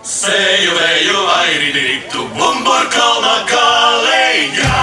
Seju vēju airiditu, Bumburkalna galiņā.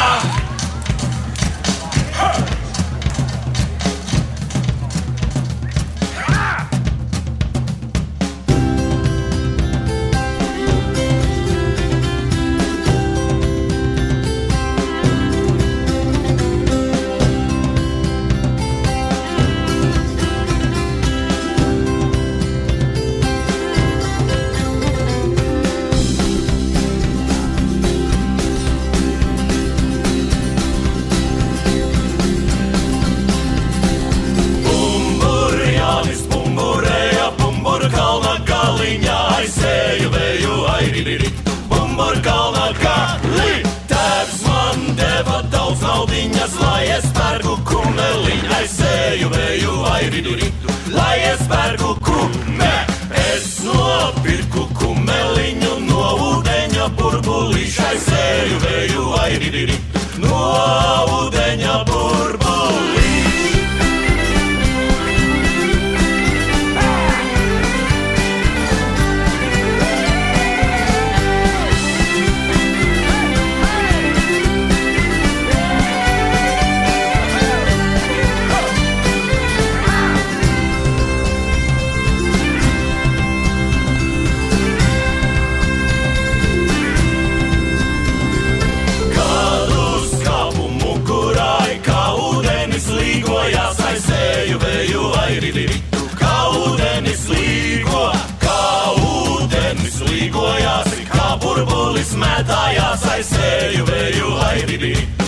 Bumburkalna galiņā. Tēvs man deva daudz naudiņas, lai es pērku kumeliņu. Aizsēju vēju airiditu, lai es pērku kume. Es nopirku kumeliņu no ūdeņa burbulīša. Aizsēju vēju airiditu, no ūdeņa burbulīša. Aizsēju vēju airiditu, kā ūdenis līgo, kā ūdenis līgojās, kā burbulis mētājās. Aizsēju vēju airiditu.